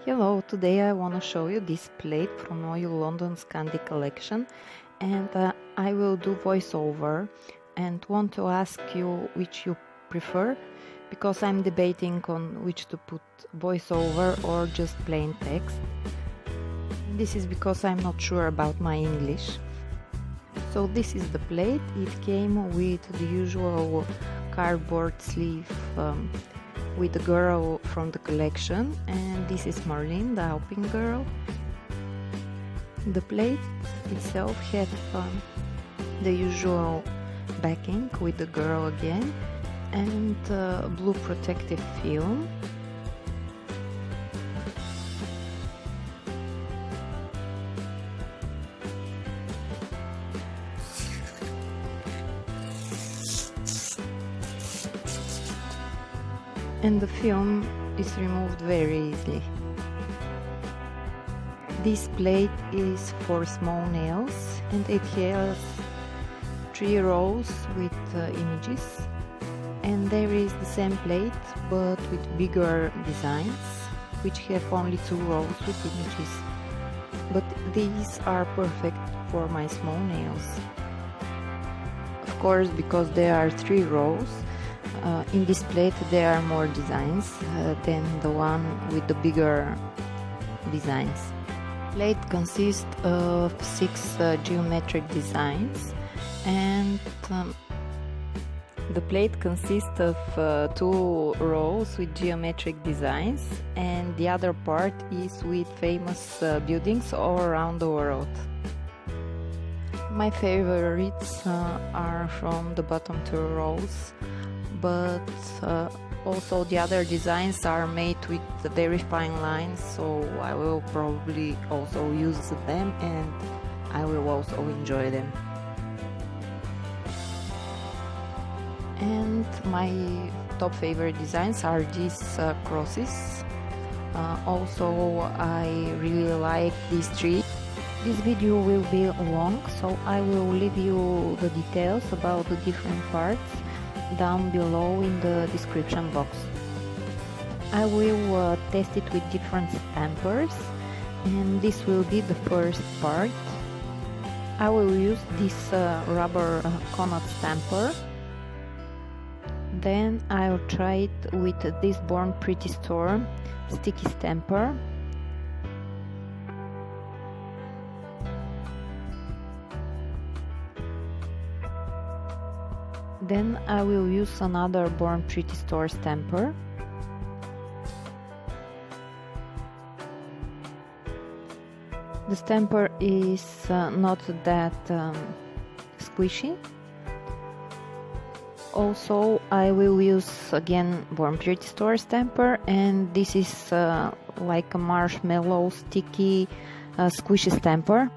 Hello, today I want to show you this plate from Oil London Scandi collection, and I will do voiceover and want to ask you which you prefer, because I'm debating on which to put voiceover or just plain text. This is because I'm not sure about my English. So this is the plate. It came with the usual cardboard sleeve with the girl from the collection, and this is Marlene, the Alpine girl. The plate itself had the usual backing with the girl again and blue protective film. And the film is removed very easily. This plate is for small nails and it has 3 rows with images, and there is the same plate but with bigger designs which have only 2 rows with images, but these are perfect for my small nails. Of course, because there are 3 rows, in this plate there are more designs than the one with the bigger designs. The plate consists of 6 geometric designs, and the plate consists of 2 rows with geometric designs, and the other part is with famous buildings all around the world. My favorites are from the bottom 2 rows, but also the other designs are made with very fine lines, so I will probably also use them and I will also enjoy them. And my top favorite designs are these crosses. Also, I really like these 3. This video will be long, so I will leave you the details about the different parts down below in the description box. I will test it with different stampers, and this will be the first part. I will use this rubber conot stamper. Then I'll try it with this Born Pretty Store sticky stamper. Then I will use another Born Pretty Store stamper. The stamper is not that squishy. Also, I will use again Born Pretty Store stamper, and this is like a marshmallow sticky squishy stamper.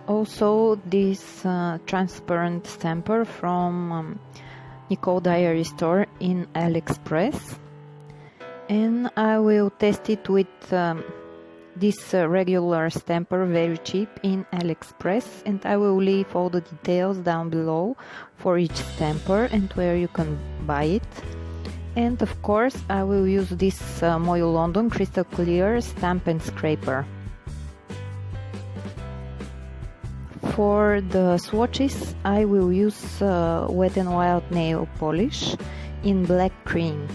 Also, this transparent stamper from Nicole Diary store in AliExpress, and I will test it with this regular stamper, very cheap, in AliExpress, and I will leave all the details down below for each stamper and where you can buy it. And of course, I will use this Oil London Crystal Clear Stamp and Scraper. For the swatches, I will use Wet n Wild nail polish in black cream.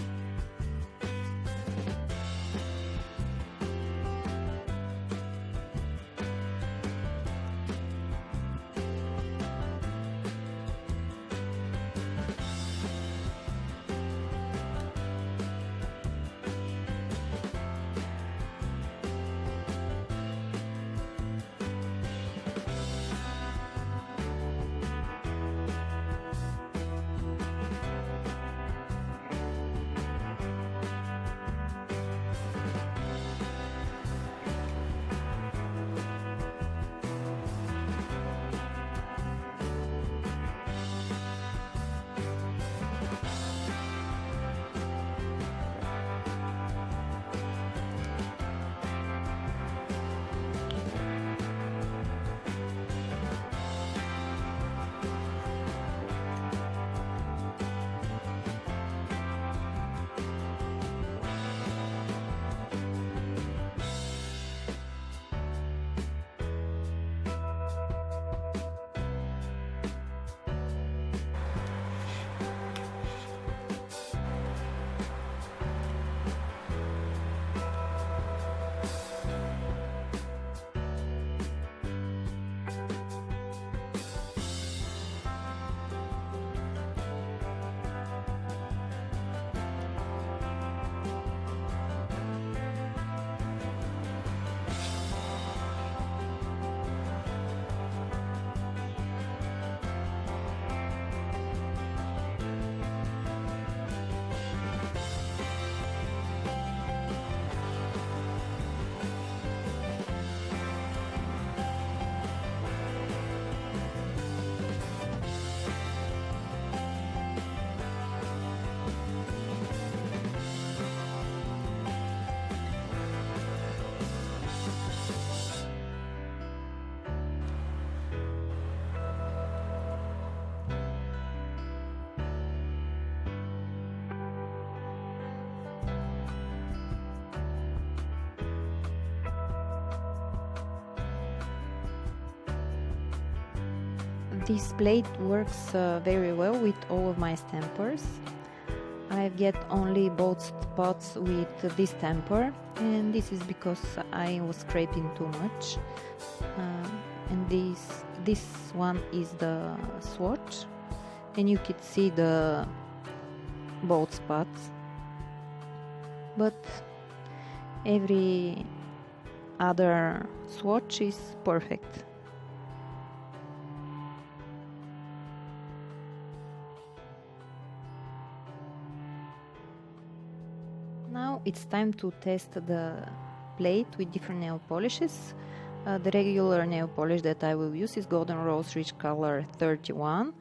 This plate works very well with all of my stampers. I get only both spots with this stamper, and this is because I was scraping too much. And this one is the swatch, and you can see the both spots, but every other swatch is perfect. Now it's time to test the plate with different nail polishes. The regular nail polish that I will use is Golden Rose Rich Color 31.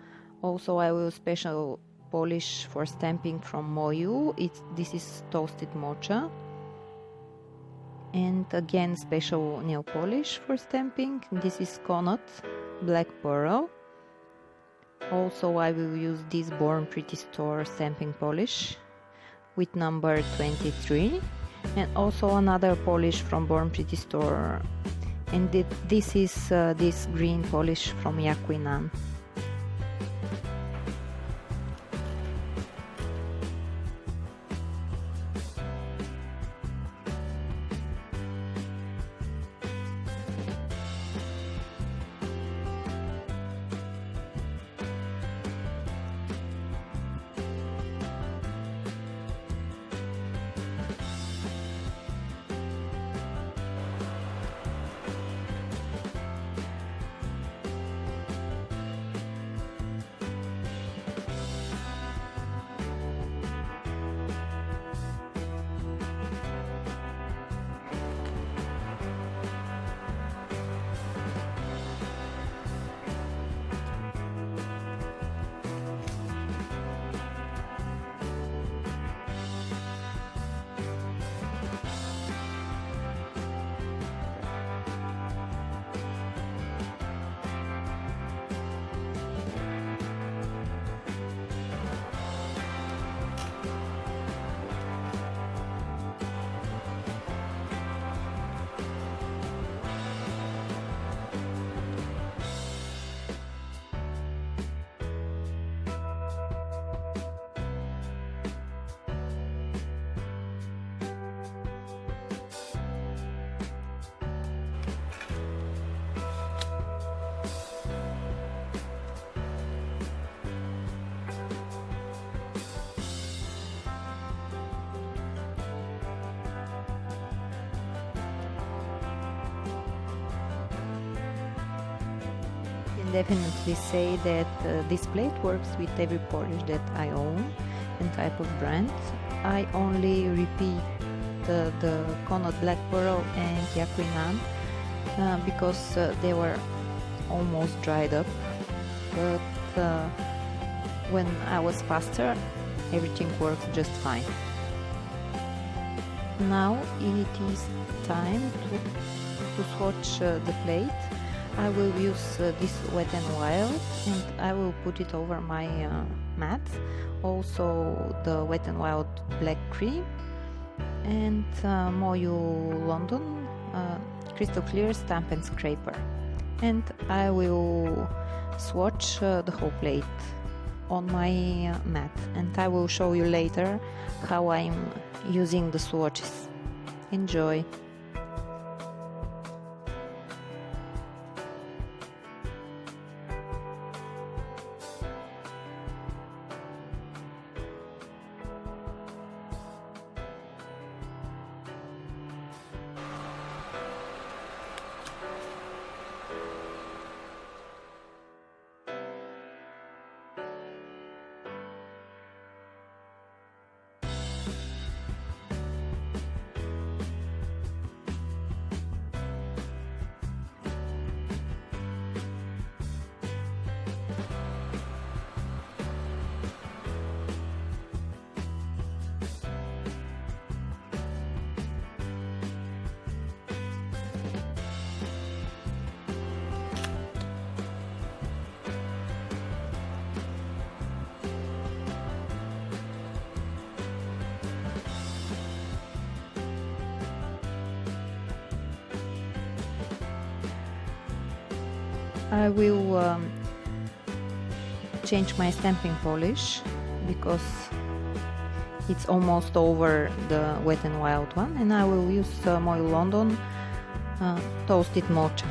Also I will use special polish for stamping from Moyu. This is Toasted Mocha. And again special nail polish for stamping. This is Coconut Black Pearl. Also I will use this Born Pretty Store stamping polish with number 23, and also another polish from Born Pretty Store, and this is this green polish from Yakuinan. Definitely say that this plate works with every polish that I own and type of brand. I only repeat the Coconut Black Pearl and Yakuinan because they were almost dried up, but when I was faster everything works just fine. Now it is time to swatch the plate. I will use this Wet n Wild, and I will put it over my matte, also the Wet n Wild Black Cream, and Moyu London Crystal Clear Stamp and Scraper. And I will swatch the whole plate on my mat, and I will show you later how I'm using the swatches. Enjoy! I will change my stamping polish because it's almost over the Wet n Wild one, and I will use Moil London Toasted Mocha.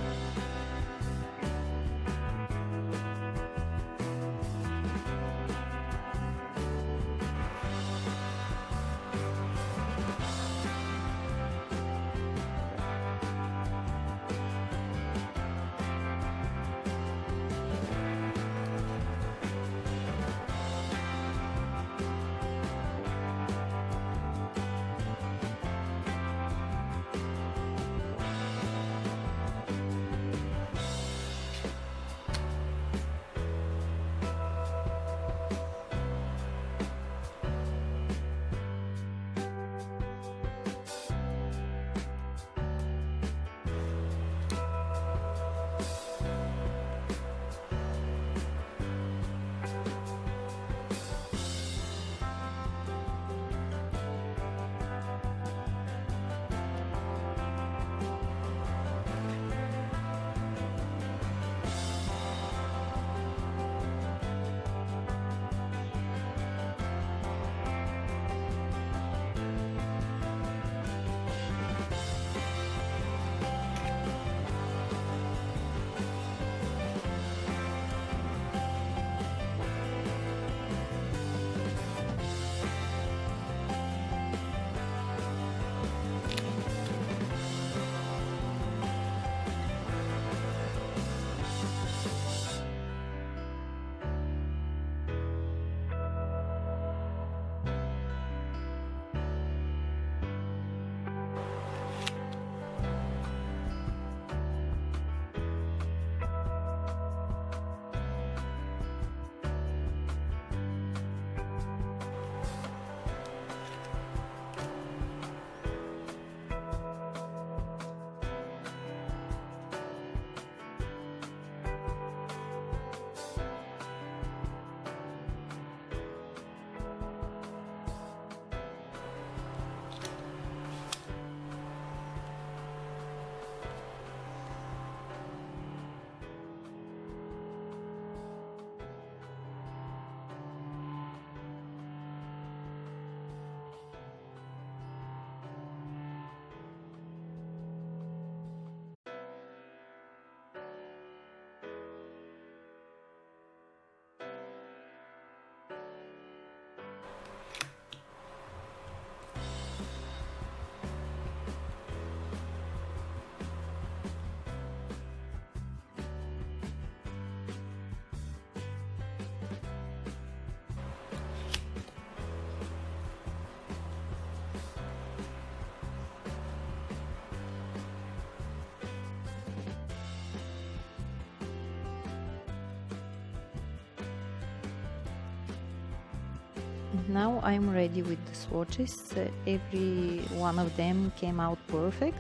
Now I'm ready with the swatches. Every one of them came out perfect.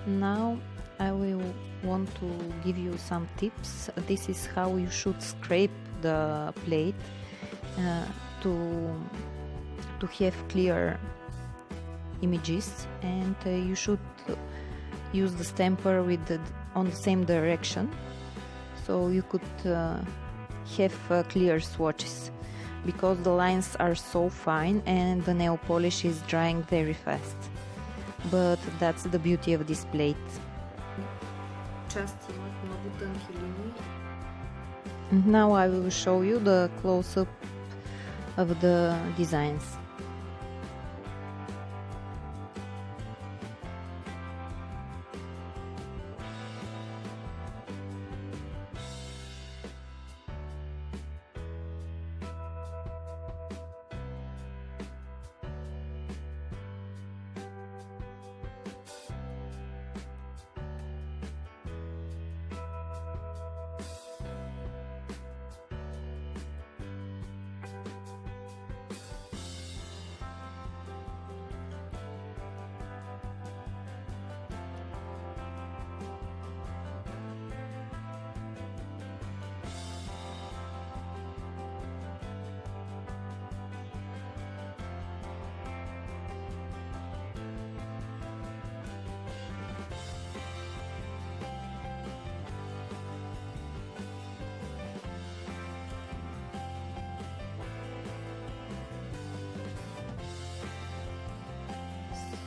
Now I will want to give you some tips. This is how you should scrape the plate to have clear images, and you should use the stamper with on the same direction, so you could have clear swatches, because the lines are so fine and the nail polish is drying very fast. But that's the beauty of this plate. And now I will show you the close-up of the designs.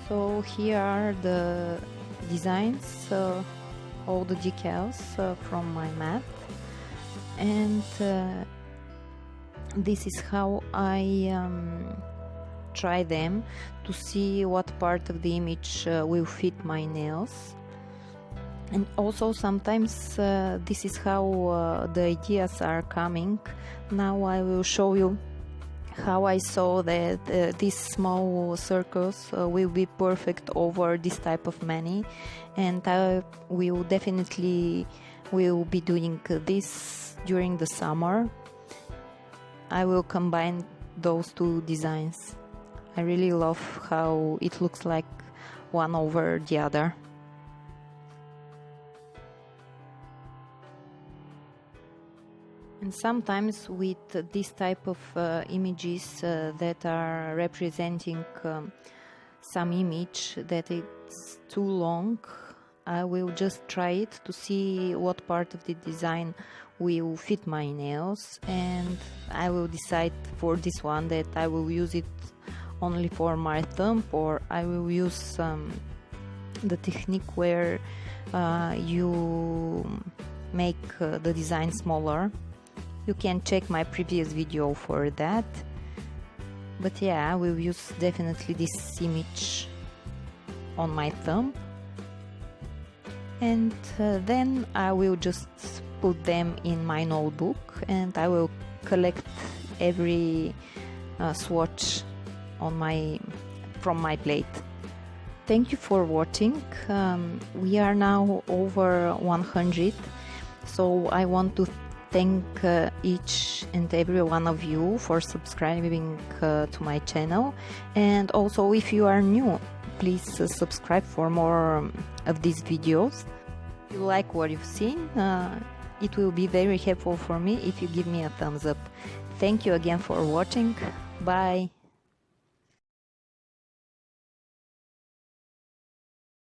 So here are the designs, all the decals from my mat, and this is how I try them to see what part of the image will fit my nails. And also sometimes this is how the ideas are coming. Now I will show you how I saw that these small circles will be perfect over this type of mani, and I will definitely be doing this during the summer. I will combine those two designs. I really love how it looks like one over the other. And sometimes with this type of images that are representing some image that it's too long, I will just try it to see what part of the design will fit my nails, and I will decide for this one that I will use it only for my thumb, or I will use the technique where you make the design smaller. You can check my previous video for that. But yeah, I will use definitely this image on my thumb, and then I will just put them in my notebook, and I will collect every swatch on from my plate. Thank you for watching. We are now over 100, so I want to thank each and every one of you for subscribing to my channel, and also if you are new, please subscribe for more of these videos. If you like what you've seen, it will be very helpful for me if you give me a thumbs up. Thank you again for watching. Bye.